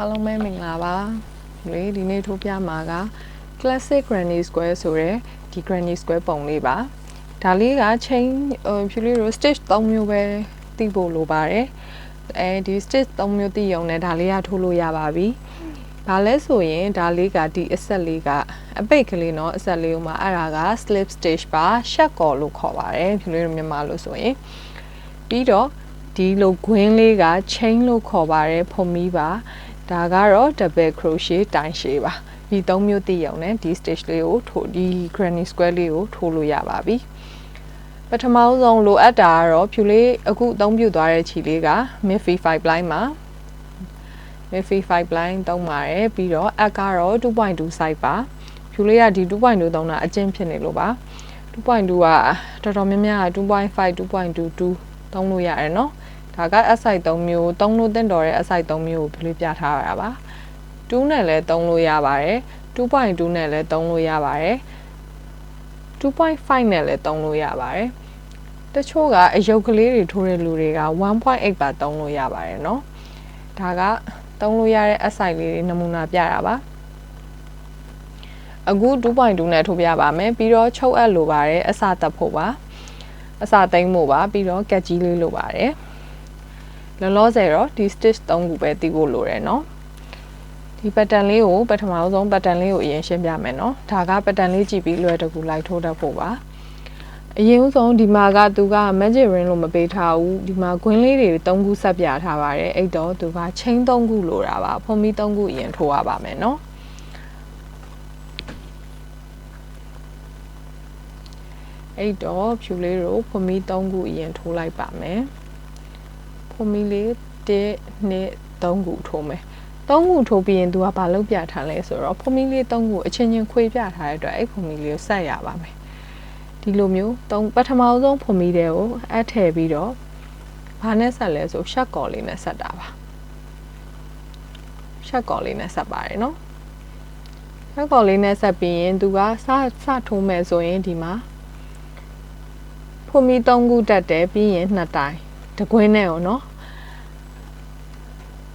အားလုံးပဲမင်္ဂလာပါလေဒီနေ့ထိုးပြမှာက classic granny square ဆိုတဲ့ဒီ granny square ပုံလေးပါဒါလေးက chain ဖြူလေးတို့ stitch 3မျိုးပဲသိဖို့လိုပါတယ်ဒီ stitch 3မျိုးသိရုံနဲ့ဒါလေးကထိုးလို့ရပါပြီဘာလဲဆိုရင်ဒါလေးကဒီအဆက်လေးကအပိတ်ကလေးเนาะအဆက်လေးဥမှာအဲ့ဒါက slip stitch ပါ shut ကော်လို့ခေါ်ပါတယ်ဖြူလေးတို့မြန်မာလို့ဆိုရင်ပြီးတော့ဒီလို green လေးက chain လို့ခေါ်ပါတယ်ဖုံမီးပါဒါကတော့ double crochet တိုင်ရှည်ပါဒီ3မျိုးသိရုံနဲ့ဒီ stitch လေးကိုထိုးဒီ granny square လေးကိုထိုးလို့ရပါပြီပထမဆုံးလိုအပ်တာကတော့ဖြူလေးအခုအသုံးပြုသွားတဲ့ခြေလေးက Miffy 5 line မှာ Miffy 5 line သုံးပါတယ်ပြီးတော့အကတော့ 2.2 size ပါဖြူလေးကဒီ 2.2 သုံးတာအကျဉ်းဖြစ်နေလို့ပါ 2.2 ကတော်တော်များများက 2.5 2.22 သုံးလို့ရတယ်เนาะဒါကအစိုက်3မျိုးသုံးလို့တင်တော်တဲ့အစိုက်3မျိုးကိုဖြူလေးပြထားရတာပါ2နဲ့လည်းသုံးလို့ရပါတယ် 2.2 နဲ့လည်းသုံးလို့ရပါတယ် 2.5 နဲ့လည်းသုံးလို့ရပါတယ်တချို့ကအယုတ်ကလေးတွေထိုးတဲ့လူတွေက 1.8 ပါသုံးလို့ရပါတယ်เนาะဒါကသုံးလို့ရတဲ့အစိုက်လေးတွေနမူနာပြတာပါအခု 2.2 နဲ့ထိုးပြပါမယ်ပြီးတော့ချုပ်အပ်လိုပါတယ်အစတက်ဖို့ပါအစသိမ်းဖို့ပါပြီးတော့ကက်ကြီးလေးလိုပါတယ်လောလောဆယ်တော့ဒီ stitch 3ခုပဲသိဖို့လိုတယ်เนาะဒီ pattern လေးကိုပထမဆုံး pattern လေးကိုအရင်ရှင်းပြမယ်เนาะဒါက pattern လေးကြည့်ပြီးလွယ်တကူလိုက်ထိုးတတ်ဖို့ပါအရင်ဆုံးဒီမှာကသူက magic ring လို့မပေးထားဘူးဒီမှာ green လေးတွေ3ခုဆက်ပြထားပါတယ်အဲ့တော့သူက chain 3ခုလိုတာပါဖုံမီ3ခုအရင်ထိုးရပါမယ်เนาะအဲ့တော့ဖြူလေးတို့ဖုံမီ3ခုအရင်ထိုးလိုက်ပါမယ်ဖုံမီလေး1 2 3ခုထိုးမယ်3ခုထိုးပြီးရင်သူကဘာလုပ်ပြထားလဲဆိုတော့ဖုံမီလေး3ခုအချင်းချင်းခွေပြထားတဲ့အတွက်အဲ့ဖုံမီလေးကိုဆက်ရပါမယ်ဒီလိုမျိုးပထမဆုံးဖုံမီတွေကိုအထည့်ပြီးတော့ဘာနဲ့ဆက်လဲဆိုရှက်ကော်လေးနဲ့ဆက်တာပါရှက်ကော်လေးနဲ့ဆက်ပါတယ်နော်ရှက်ကော်လေးနဲ့ဆက်ပြီးရင်သူကစထိုးမယ်ဆိုရင်ဒီမှာဖုံမီ3ခုတက်တယ်ပြီးရင်2တိုင်တကွင်းနဲ့ရောနော်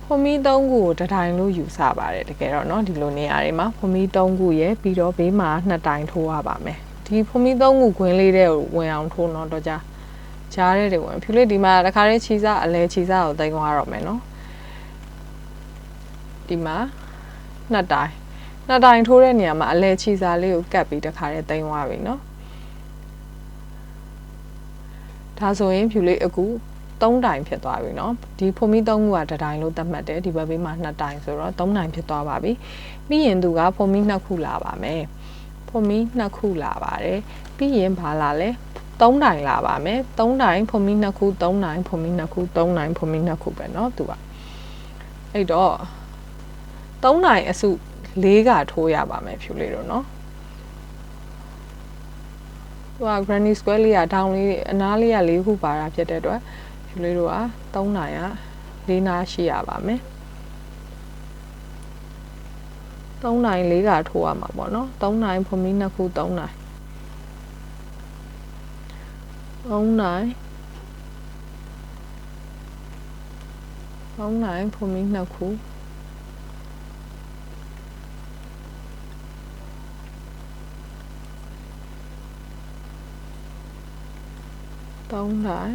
ဖုံမီ3ခုကိုတတိုင်လို့ယူဆပါတယ်တကယ်တော့เนาะဒီလိုနေရာတွေမှာဖုံမီ3ခုရဲ့ပြီးတော့ဘေးမှာ2တိုင်ထိုးရပါမယ်ဒီဖုံမီ3ခုခွင်းလေးတဲ့ကိုဝင်အောင်ထိုးတော့ကြားတဲ့တွေဝင်ဖြူလေးဒီမှာတခါလေးခြေစားအလဲခြေစားကိုတင်သွားတော့မယ်เนาะဒီမှာ2တိုင်ထိုးတဲ့နေရာမှာအလဲခြေစားလေးကိုကတ်ပြီးတခါလေးတင်သွားပြီเนาะဒါဆိုရင်ဖြူလေးအခု3တိုင်ဖြစ်သွားပြီเนาะဒီဖုံမီ3ခုကတတိုင်လို့သတ်မှတ်တယ်ဒီဘက်ဘေးမှာ2တိုင်ဆိုတော့3တိုင်ဖြစ်သွားပါပြီပြီးရင်သူကဖုံမီ2ခုလာပါမယ်ဖုံမီ2ခုလာပါတယ်ပြီးရင်ဘာလာလဲ3တိုင်လာပါမယ်3တိုင်ဖုံမီ2ခု3တိုင်ဖုံမီ2ခု3တိုင်ဖုံမီ2ခုပဲเนาะသူကအဲ့တော့3တိုင်အစု4ကထိုးရပါမယ်ဖြူလေးတို့เนาะသူက granny square လေးကဒေါင်းလေးအနားလေးက4ခုပါတာဖြစ်တဲ့အတွက်ဖြူလေးတို့က3နိုင်က4နားရှိရပါမယ်3နိုင်4ကထိုးရမှာပေါ့နော်3နိုင်ဖုံမီ2ခု3နိုင်3နိုင်ဖုံမီ2ခု3နိုင်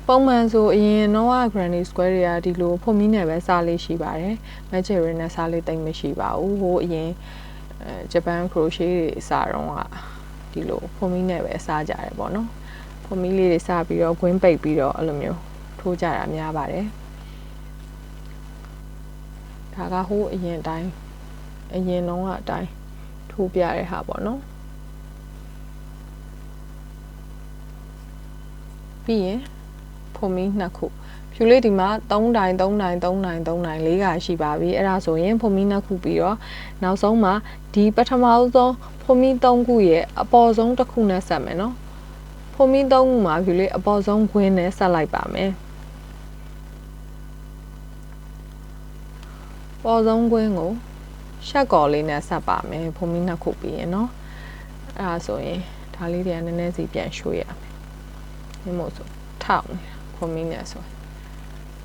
ပုံမှန်ဆိုအရင်တော့ granny square တွေကဒီလိုဖုံမီနဲ့ပဲစားလေးရှိပါတယ် magic ring နဲ့စားလေးတိတ်မရှိပါဘူးဟိုအရင်ဂျပန် crochet တွေစားတော့ကဒီလိုဖုံမီနဲ့ပဲစားကြတယ်ပေါ့နော်ဖုံမီလေးတွေစားပြီးတော့ green ပိတ်ပြီးတော့အဲ့လိုမျိုးထိုးကြတာများပါတယ်ဒါကဟိုအရင်တော့အတိုင်းထိုးပြရတဲ့ဟာပေါ့နော်ပြီးရင်ဖုံမီ2ခုဖြူလေးဒီမှာ3တိုင်4ကရှိပါပြီအဲ့ဒါဆိုရင်ဖုံမီ2ခုပြီးတော့နောက်ဆုံးမှာဒီပထမဆုံးဖုံမီ3ခုရဲ့အပေါ်ဆုံးတစ်ခုနဲ့ဆက်မယ်နော်ဖုံမီ3ခုမှာဖြူလေးအပေါ်ဆုံးခွင်းနဲ့ဆက်လိုက်ပါမယ်ပေါ်ဆုံးခွင်းကိုရှက်ကော်လေးနဲ့ဆက်ပါမယ်ဖုံမီ2ခုပြီးရင်เนาะအဲ့ဒါဆိုရင်ဒါလေးတွေကနည်းနည်းစီပြန်ရွှေ့ရမယ်ဒီမို့ဆိုထောက်နေ ဖွန်မီနဲ့ဆို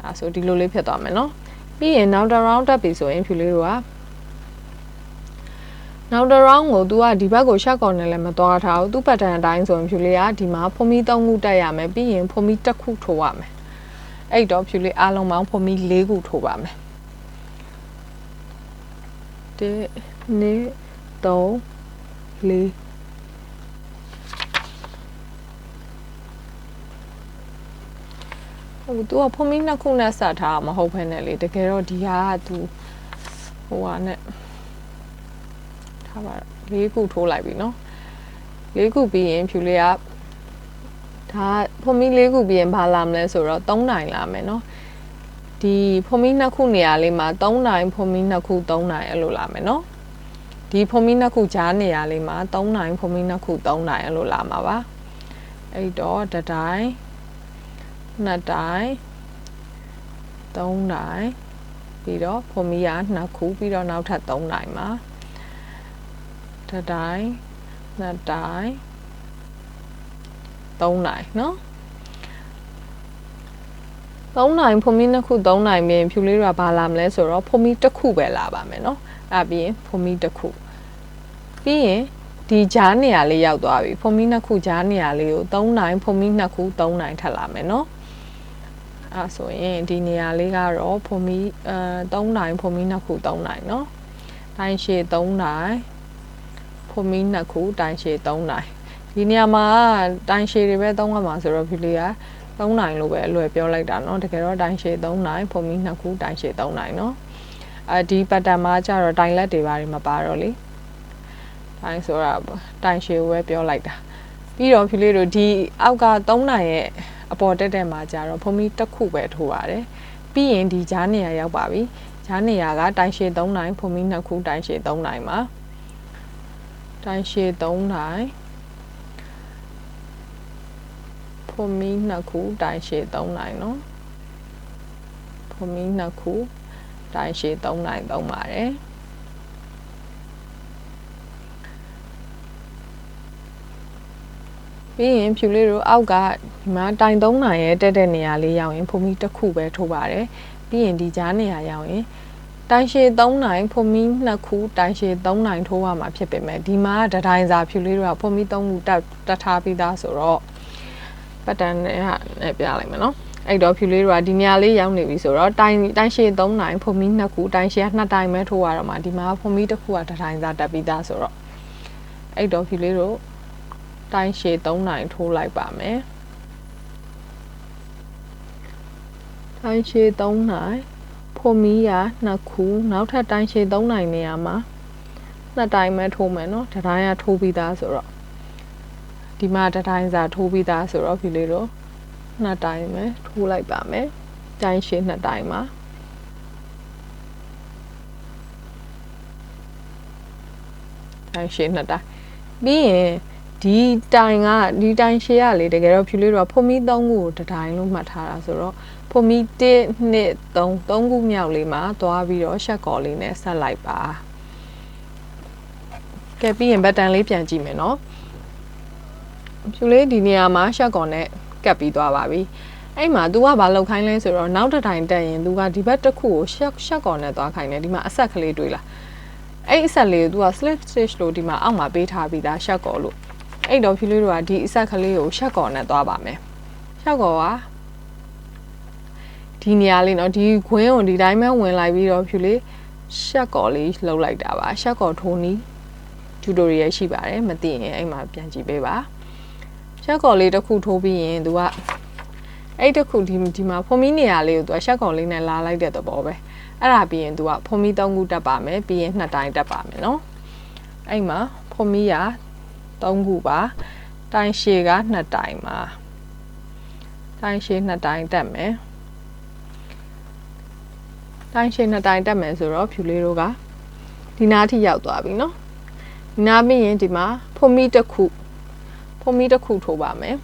အဲ့ဆိုဒီလိုလေးဖြစ်သွားမယ်နော်ပြီးရင်နောက်တစ် round တက်ပြီဆိုရင်ဖြူလေးတို့ကနောက်တစ် round ကို तू ကဒီဘက်ကိုရှက်ကော်နဲ့လည်းမသွားထားဘူးသူ့ pattern အတိုင်းဆိုရင်ဖြူလေးကဒီမှာဖွန်မီ3ခုတက်ရမယ်ပြီးရင်ဖွန်မီ1ခုထိုးရမယ်အဲ့တော့ဖြူလေးအားလုံးပေါင်းဖွန်မီ4ခုထိုးပါမယ်1 2 3 4သူကဖွန်မီ2ခုနဲ့ဆက်ထားမဟုတ်ဘဲနဲ့လေတကယ်တော့ဒီဟာကသူဟိုဟာနဲ့ထားပါ4ခုထိုးလိုက်ပြီနော်4ခုပြီးရင်ဖြူလေးကဒါဖွန်မီ4ခုပြီးရင်ဘာလာမလဲဆိုတော့3နိုင်လာမယ်နော်ဒီဖွန်မီ2ခုနေရာလေးမှာ3နိုင်ဖွန်မီ2ခု3နိုင်အဲ့လိုလာမယ်နော်ဒီဖွန်မီ2ခုကြားနေရာလေးမှာ3နိုင်ဖွန်မီ2ခု3နိုင်အဲ့လိုလာမှာပါအဲ့တော့တစ်တိုင်းနှစ်တိုင်း3တိုင်းပြီးတော့ဖွန်မီက2ခုပြီးတော့နောက်ထပ်3တိုင်းမှာတစ်တိုင်းနှစ်တိုင်း3တိုင်းနော်3နိုင်ဖွန်မီ2ခု3နိုင်ပြီးဖြူလေးတွေကဘာလာမလဲဆိုတော့ဖွန်မီ1ခုပဲလာပါမယ်နော်အဲ့ပြီးရင်ဖွန်မီ1ခုပြီးရင်ဒီကြားနေရာလေးရောက်သွားပြီဖွန်မီ2ခုကြားနေရာလေးကို3နိုင်ဖွန်မီ2ခု3နိုင်ထပ်လာမယ်နော်အဲ့ဆိုရင်ဒီနေရာလေးကတော့ဖွန်မီ3နိုင်ဖွန်မီ2ခု3နိုင်နော်တိုင်းရှည်3နိုင်ဖွန်မီ2ခုတိုင်းရှည်3နိုင်ဒီနေရာမှာတိုင်းရှည်တွေပဲသုံးရမှာဆိုတော့ဖြူလေးက3နိုင်လို့ပဲအလွယ်ပြောလိုက်တာเนาะတကယ်တော့တိုင်းရှည်3နိုင်ဖွန်မီ2ခုတိုင်းရှည်3နိုင်เนาะဒီ pattern မှာကျတော့တိုင်းလက်တွေပါတယ်မပါတော့လေတိုင်းဆိုတာတိုင်းရှည်ပဲပြောလိုက်တာပြီးတော့ဖြူလေးတို့ဒီအောက်က3နိုင်ရဲ့အပေါ်တက်တဲ့မှာကျတော့ဖွန်မီ1ခုပဲထိုးပါတယ်ပြီးရင်ဒီဂျားနေရာရောက်ပါပြီဂျားနေရာကတိုင်းရှည်3နိုင်ဖွန်မီ2ခုတိုင်းရှည်3နိုင်မှာတိုင်းရှည်3နိုင်ဖွန်မီ2ခုတိုင်းရှည်3နိုင်เนาะဖွန်မီ2ခုတိုင်းရှည်3နိုင်သုံးပါတယ်ပြီးရင်ဖြူလေးတို့အောက်ကဒီမှာတိုင်3နိုင်ရဲ့တက်တဲ့နေရာလေးရောက်ရင်ဖွန်မီ1ခုပဲထိုးပါတယ်ပြီးရင်ဒီကြားနေရာရောက်ရင်တိုင်းရှည်3နိုင်ဖွန်မီ2ခုတိုင်းရှည်3နိုင်ထိုးရမှာဖြစ်ပေမဲ့ဒီမှာတတိုင်းစာဖြူလေးတို့ကဖွန်မီ3ခုတက်ထားပြီးသားဆိုတော့pattern နဲ့ပြလိုက်မယ်နော်အဲ့တော့ဖြူလေးတို့ကဒီနေရာလေးရောက်နေပြီဆိုတော့တိုင်းရှည်3နိုင်ဖွန်မီ2ခုတိုင်းရှည်2တိုင်းပဲထိုးရတော့မှာဒီမှာဖွန်မီ1ခုကတတိုင်းစာတက်ပြီးသားဆိုတော့အဲ့တော့ဖြူလေးတို့တိုင်းရှည်3နိုင်ထိုးလိုက်ပါမယ်တိုင်းရှည်3နိုင်ဖွန်မီက2ခုနောက်ထပ်တိုင်းရှည်3နိုင်နေရာမှာ2တိုင်းပဲထိုးမယ်နော်တတိုင်းကထိုးပြီးသားဆိုတော့ဒီမှာတတိုင်းစာထိုးပြီးသားဆိုတော့ဖြူလေးတို့2တိုင်းပဲထိုးလိုက်ပါမယ်တိုင်းရှည်2တိုင်းမှာတိုင်းရှည်2တိုင်းပြီးရင်ဒီတိုင်ရှည်ရလေတကယ်တော့ဖြူလေးတို့ကဖွန်မီ3ခုကိုတတိုင်းလို့မှတ်ထားတာဆိုတော့ဖွန်မီ1 2 3ခုမြောက်လေးမှာသွားပြီးတော့ရှက်ကော်လေးနဲ့ဆက်လိုက်ပါကဲပြီးရင်ဘတ်တန်လေးပြန်ကြည့်မယ်နော်ဖြူလေးဒီနေရာမှာရှက်ကော်နဲ့ကပ်ပြီးသွားပါပြီအဲ့မှာ तू ကဘာလောက်ခိုင်းလဲဆိုတော့နောက်တစ်တိုင်တက်ရင် तू ကဒီဘက်တစ်ခုကိုရှက်ကော်နဲ့သွားခိုင်းတယ်ဒီမှာအဆက်ကလေးတွေ့လားအဲ့အဆက်လေးကို तू က slip stitch လို့ဒီမှာအောက်မှာပေးထားပြီးသားရှက်ကော်လို့အဲ့တော့ဖြူလေးတို့ကဒီအဆက်ကလေးကိုရှက်ကော်နဲ့သွားပါမယ်ရှက်ကော်ကဒီနေရာလေးเนาะဒီခွင်းကိုဒီတိုင်းပဲဝင်လိုက်ပြီးတော့ဖြူလေးရှက်ကော်လေးလှုပ်လိုက်တာပါရှက်ကော်ထိုးနီး tutorial ရှိပါတယ်မသိရင်အဲ့မှာပြန်ကြည့်ပေးပါရှက်ကော်လေးတစ်ခုထိုးပြီးရင် तू ကအဲ့တစ်ခုဒီမှာဖွန်မီနေရာလေးကို तू ရှက်ကော်လေးနဲ့လာလိုက်တဲ့သဘောပဲအဲ့ဒါပြီးရင် तू ကဖွန်မီ3ခုတက်ပါမယ်ပြီးရင်2တိုင်းတက်ပါမယ်เนาะအဲ့မှာဖွန်မီက3ခုပါတိုင်းရှည်က2တိုင်းမှာတိုင်းရှည်2တိုင်းတက်မယ်တိုင်းရှည်2တိုင်းတက်မယ်ဆိုတော့ဖြူလေးတို့ကဒီနားထိရောက်သွားပြီเนาะဒီနားပြီးရင်ဒီမှာဖွန်မီတစ်ခုထိုးပါမယ်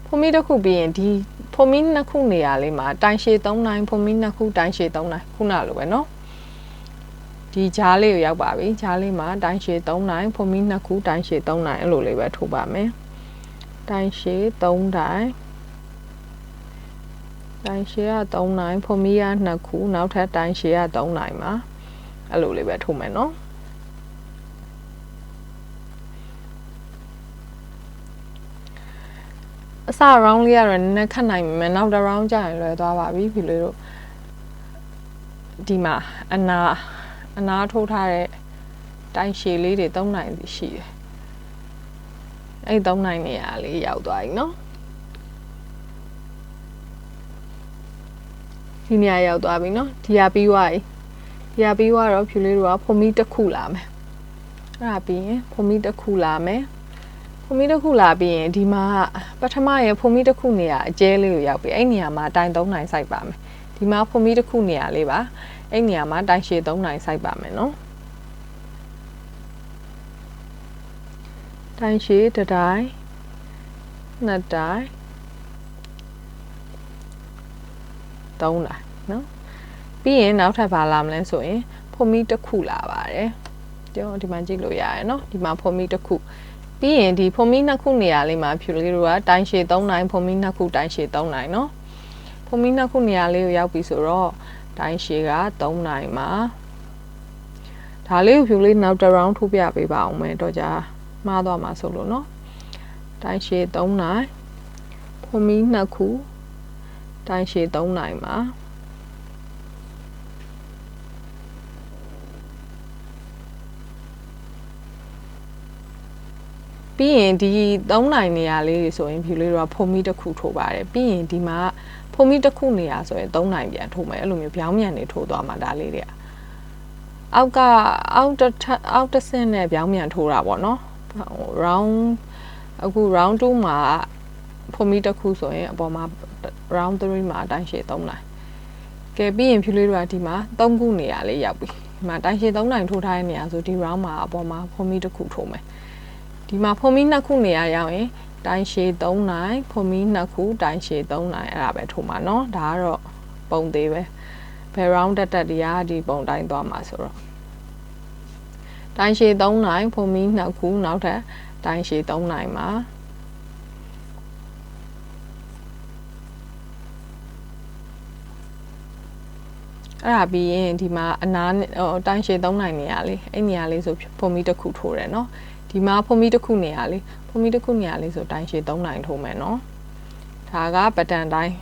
ဖွန်မီတစ်ခုပြီးရင်ဒီဖွန်မီ2ခုနေရာလေးမှာတိုင်းရှည်3တိုင်းဖွန်မီ2ခုတိုင်းရှည်3တိုင်းခုနလိုပဲเนาะဒီဂျားလေးကိုရောက်ပါပြီဂျားလေးမှာတိုင်းရှည်3တိုင်းဖွန်မီ2ခုတိုင်းရှည်3တိုင်းအဲ့လိုလေးပဲထိုးပါမယ်တိုင်းရှည်3တိုင်း တိုင်းရှည်က3နိုင်ဖွန်မီက2ခုနောက်ထပ်တိုင်းရှည်က3နိုင်ပါအဲ့လိုလေးပဲထိုးမယ်နော်အစ round လေးကတော့နည်းနည်းခက်နိုင်မယ်နောက်တစ် round ကျရင်လွယ်သွားပါပြီဒီလိုတို့ဒီမှာအနာထိုးထားတဲ့တိုင်းရှည်လေးတွေ3နိုင်ရှိတယ်အဲ့3နိုင်နေရာလေးရောက်သွားပြီနော်ဒီနေရာရောက်သွားပြီနော်ဒီဟာပြီးသွားပြီဒီဟာပြီးသွားတော့ဖြူလေးတို့ကဖွန်မီတစ်ခုလာမယ်အဲ့ဒါပြီးရင်ဖွန်မီတစ်ခုလာမယ်ဖွန်မီတစ်ခုလာပြီးရင်ဒီမှာပထမရဲ့ဖွန်မီတစ်ခုနေရာအကျဲလေးကိုရောက်ပြီအဲ့နေရာမှာတိုင်3နိုင်စိုက်ပါမယ်ဒီမှာဖွန်မီတစ်ခုနေရာလေးပါအဲ့နေရာမှာတိုင်ရှည်3နိုင်စိုက်ပါမယ်နော်တိုင်ရှည်တစ်တိုင်းနှစ်တိုင်း3တိုင်းနော်ပြီးရင်နောက်ထပ်ပါလာမလဲဆိုရင်ဖွန်မီတစ်ခုလာပါတယ်ကျွန်တော်ဒီမှာကြည့်လို့ရတယ်နော်ဒီမှာဖွန်မီတစ်ခုပြီးရင်ဒီဖွန်မီ2ခုနေရာလေးမှာဖြူလေးတို့ကတိုင်ရှည်3နိုင်ဖွန်မီ2ခုတိုင်ရှည်3နိုင်နော်ဖွန်မီ2ခုနေရာလေးကိုရောက်ပြီဆိုတော့တိုင်ရှည်က3နိုင်မှာဒါလေးကိုဖြူလေးနောက်တစ် round ထိုးပြပေးပါအောင်မယ်တော့ကြာမှားသွားမှာဆိုလို့နော်တိုင်ရှည်3နိုင်ဖွန်မီ2ခုတိုင်ရှည်3နိုင်မှာပြီးရင်ဒီ3နိုင်နေရာလေးတွေဆိုရင်ဖြူလေးတို့ကဖွန်မီတစ်ခုထိုးပါတယ်ပြီးရင်ဒီမှာဖွန်မီတစ်ခုနေရာဆိုရင်3နိုင်ပြန်ထိုးမယ်အဲ့လိုမျိုးပြောင်းပြန်နေထိုးသွားမှာဒါလေးတွေကအောက်တစ်ဆင့်နဲ့ပြောင်းပြန်ထိုးတာပေါ့နော် round အခု round 2မှာဖွန်မီတစ်ခုဆိုရင်အပေါ်မှာ round 3မှာတိုင်းရှည်3နိုင်ကဲပြီးရင်ဖြူလေးတို့ကဒီမှာ3ခုနေရာလေးရောက်ပြီဒီမှာတိုင်းရှည်3နိုင်ထိုးထားတဲ့နေရာဆိုဒီ round မှာအပေါ်မှာဖွန်မီတစ်ခုထိုးမယ်ဒီမှာဖွန်မီ2ခုနေရာရောက်ရင်တိုင်းရှည်3နိုင်ဖွန်မီ2ခုတိုင်းရှည်3နိုင်အဲ့ဒါပဲထိုးမှာเนาะဒါကတော့ပုံသေးပဲဘယ် round တက်တရားဒီပုံတိုင်းသွားမှာဆိုတော့တိုင်းရှည်3နိုင်ဖွန်မီ2ခုနောက်ထပ်တိုင်းရှည်3နိုင်မှာအဲ့ဒါပြီးရင်ဒီမှာအနာတိုင်းရှည်3နိုင်နေရလေအဲ့နေရာလေးဆိုဖွန်မီတစ်ခုထိုးတယ်เนาะဒီမှာဖွန်မီတစ်ခုနေရာလေးဖွန်မီတစ်ခုနေရာလေးဆိုတိုင်းရှည်3နိုင်ထိုးမယ်เนาะဒါကပတန်တိုင်း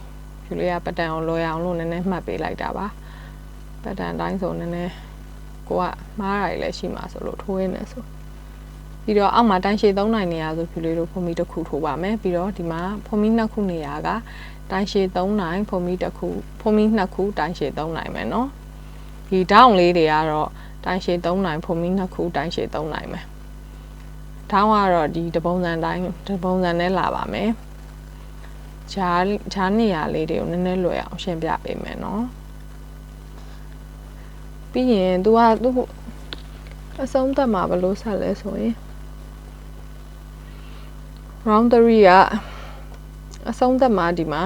ဖြူလေးကပတန်အောင်လွယ်အောင်လို့နည်းနည်းမှတ်ပေးလိုက်တာပါပတန်တိုင်းဆိုနည်းနည်းကိုကမှားရတယ်လည်းရှိမှာဆိုလို့ထိုးရင်းနေဆိုပြီးတော့အောက်မှာတိုင်းရှည်3နိုင်နေရဆိုဖြူလေးတို့ဖွန်မီတစ်ခုထိုးပါမယ်ပြီးတော့ဒီမှာဖွန်မီ2ခုနေရာကတိုင်းရှည်3နိုင်ဖွန်မီ2ခုတိုင်းရှည်3နိုင်မယ်เนาะဒီဒေါင်းလေးတွေကတော့တိုင်းရှည်3နိုင်ဖွန်မီ2ခုတိုင်းရှည်3နိုင်မယ်ဒေါင်းကတော့ဒီတပုံစံတိုင်းတပုံစံနဲ့လာပါမယ်ဂျားနေရာလေးတွေကိုနည်းနည်းလွယ်အောင်ရှင်းပြပေးမယ်เนาะပြီးရင်သူအဆုံးသတ်မှာဘယ်လိုဆက်လဲဆိုရင် round 3ကအဆုံးသတ်မှာဒီမှာ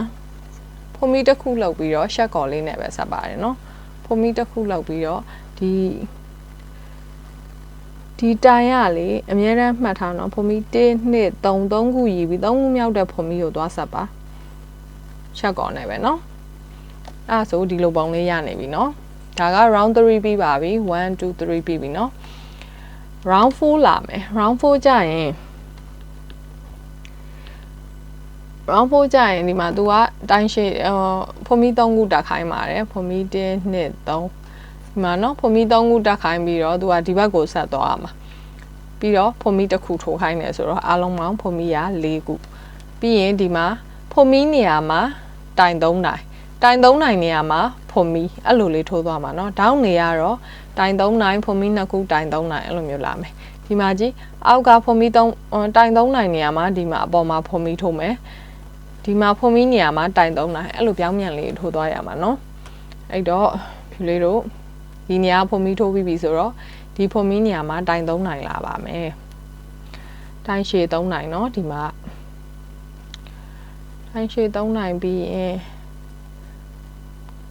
ဖွန်မီတစ်ခုလောက်ပြီးတော့ရှက်ကော်လေးနဲ့ပဲဆက်ပါတယ်เนาะဖွန်မီတစ်ခုလောက်ပြီးတော့ဒီတိုင်ရလေအများရန်မှတ်ထားတော့ဖွန်မီ1 2 3ခုရည်ပြီး3ခုမြောက်တဲ့ဖွန်မီကိုသွားဆက်ပါရှက်ကော်နဲ့ပဲเนาะအဲ့ဆိုဒီလိုပုံလေးရနေပြီเนาะဒါက round 3ပြီးပါပြီ1 2 3ပြီးပြီเนาะ round 4လာမယ် round 4ကျရင်ဒီမှာ तू ကတိုင်းရှည်ဖွန်မီ3ခုတက်ခိုင်းပါတယ်ဖွန်မီ1 2 3ဒီမှာเนาะဖွန်မီ3ခုတက်ခိုင်းပြီးတော့ तू ကဒီဘက်ကိုဆက်သွားရမှာပြီးတော့ဖွန်မီတစ်ခုထိုးခိုင်းတယ်ဆိုတော့အားလုံးပေါင်းဖွန်မီက4ခုပြီးရင်ဒီမှာဖွန်မီနေရာမှာတိုင်3နိုင်နေရာမှာဖွန်မီအဲ့လိုလေးထိုးသွားမှာเนาะဒေါင်းနေရတော့တိုင်3နိုင်ဖွန်မီ2ခုတိုင်3နိုင်အဲ့လိုမျိုးလာမယ်ဒီမှာကြည့်အောက်ကဖွန်မီ3တိုင်3နိုင်နေရာမှာဒီမှာအပေါ်မှာဖွန်မီထိုးမယ်ဒီမှာဖွန်မီနေရာမှာတိုင်3နိုင်အဲ့လိုပြောင်းပြန်လေးထိုးသွားရမှာเนาะအဲ့တော့ဖြူလေးတို့ဒီနေရာဖွန်မီထိုးပြီးပြီဆိုတော့ဒီဖွန်မီနေရာမှာတိုင်3နိုင်လာပါမယ်တိုင်ရှည်3နိုင်เนาะဒီမှာတိုင်ရှည်3နိုင်ပြီးရင်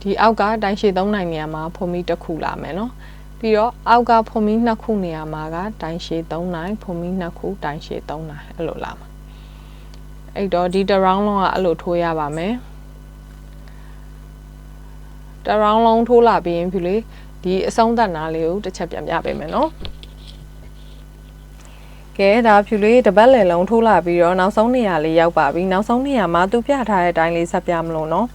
ဒီအောက်ကတိုင်းရှည်3နိုင်နေရာမှာဖွန်မီတစ်ခုလာမယ်เนาะပြီးတော့အောက်ကဖွန်မီ2ခုနေရာမှာကတိုင်းရှည်3နိုင်ဖွန်မီ2ခုတိုင်းရှည်3နိုင်အဲ့လိုလာမှာအဲ့တော့ဒီတစ် round လုံးကအဲ့လိုထိုးရပါမယ် တရောင်းလုံးထိုးလာပြီးရင်ဖြူလေးဒီအဆုံးသတ်နာလေးကိုတစ်ချက်ပြန်ပြပေးမယ်နော်ကဲဒါဖြူလေးတပတ်လည်လုံးထိုးလာပြီးတော့နောက်ဆုံးနေရာလေးရောက်ပါပြီနောက်ဆုံးနေရာမှာသူပြထားတဲ့အတိုင်းလေးဆက်ပြမလို့နော်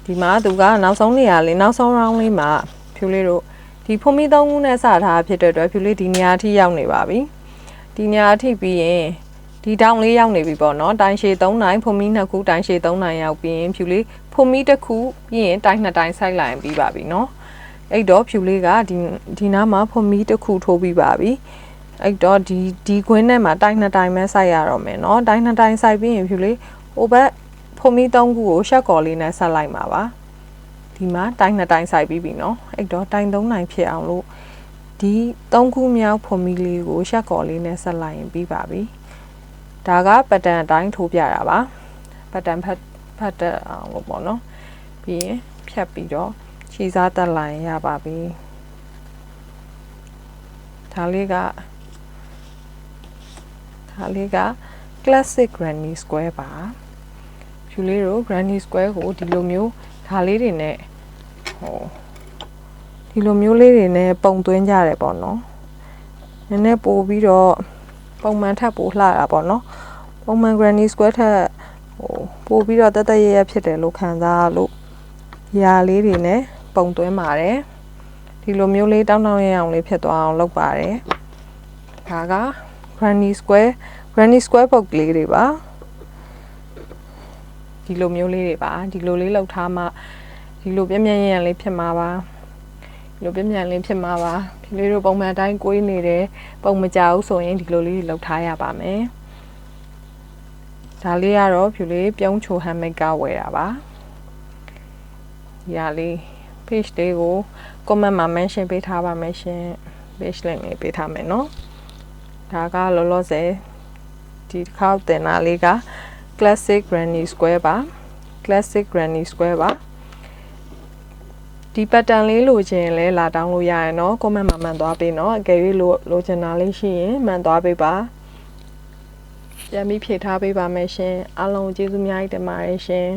ဒီမှာသူကနောက်ဆုံးနေရာလေးနောက်ဆုံး round လေးမှာဖြူလေးတို့ဒီဖုန်းမီ3ခုနဲ့စထားဖြစ်တဲ့အတွက်ဖြူလေးဒီနေရာထိရောက်နေပါပြီဒီနေရာထိပြီးရင်ဒီတောင်လေးရောက်နေပြီပေါ့နော်တိုင်ရှည်3နိုင်ဖုန်းမီ2ခုတိုင်ရှည်3နိုင်ရောက်ပြီးရင်ဖြူလေးဖုန်းမီ1ခုပြီးရင်တိုင်2တိုင်ဆိုက်လိုက်ပြီးပါပြီနော်အဲ့တော့ဖြူလေးကဒီနားမှာဖုန်းမီ1ခုထိုးပြီးပါပြီအဲ့တော့ဒီကွင်းထဲမှာတိုင်2တိုင်ပဲဆိုက်ရတော့မယ်နော်တိုင်2တိုင်ဆိုက်ပြီးရင်ဖြူလေးဟိုဘက်ဖုန်းမီ3ခုကိုရှက်ကော်လေးနဲ့ဆက်လိုက်မှာပါဒီမှာတိုင်2တိုင်ဆိုက်ပြီးပြီနော်အဲ့တော့တိုင်3တိုင်ဖြစ်အောင်လို့ဒီ3ခုမြောက်ဖုန်းမီလေးကိုရှက်ကော်လေးနဲ့ဆက်လိုက်ရင်ပြီးပါပြီဒါကပတ်တန်အတိုင်းထိုးပြတာပါပတ်တန်ဖတ်တတ်အောင်လို့ပေါ့နော်ပြီးရင်ဖြတ်ပြီးတော့ခြေစားတက်လိုက်ရပါပြီဒါလေးက classic granny square ပါဖြူလေးတို့ granny square ကိုဒီလိုမျိုးဒါလေးတွေနဲ့ဒီလိုမျိုးလေးတွေနဲ့ပုံသွင်းကြရတယ်ပေါ့နော်နည်းနည်းပို့ပြီးတော့ပုံမှန်ထပ်ပို့လှတာပေါ့နော်ပုံမှန် granny square ထက်ပို့ပြီးတော့တက်ရဖြစ်တယ်လို့ခံစားလို့ຢာလေးတွေနဲ့ပုံသွင်းပါတယ်ဒီလိုမျိုးလေးတောင်းရအောင်လေးဖြစ်သွားအောင်လုပ်ပါတယ်ဒါက granny square ပုတ်လေးတွေပါဒီလိုမျိုးလေးတွေပါဒီလိုလေးလောက်ထားမှဒီလိုပြည့်မြဲရန်လေးဖြစ်မှာပါဒီလိုပြည့်မြဲလေးဖြစ်မှာပါဒီလေးတို့ပုံမှန်အတိုင်းကိုင်းနေတယ်ပုံမကြဘူးဆိုရင်ဒီလိုလေးလောက်ထားရပါမယ်ဒါလေးကတော့ဖြူလေးပြုံးချိုဟမ်မိတ်ကဝယ်တာပါဒီလေး page လေးကို comment မှာ mention ပေးထားပါမယ်ရှင် page link လေးပေးထားမယ်နော်ဒါကလောလောဆယ်ဒီတစ်ခါတင်တာလေးက classic granny square ပါ classic granny square ပါဒီ pattern လေးလိုချင်လဲလာတောင်းလို့ရရနော် comment မှာမှန်သွားပေးနော်အကယ်၍လိုချင်တာလေးရှိရင်မှန်သွားပေးပါပြန်ပြီးဖြည့်ထားပေးပါမယ်ရှင်အားလုံးကျေးဇူးအများကြီးတင်ပါတယ်ရှင်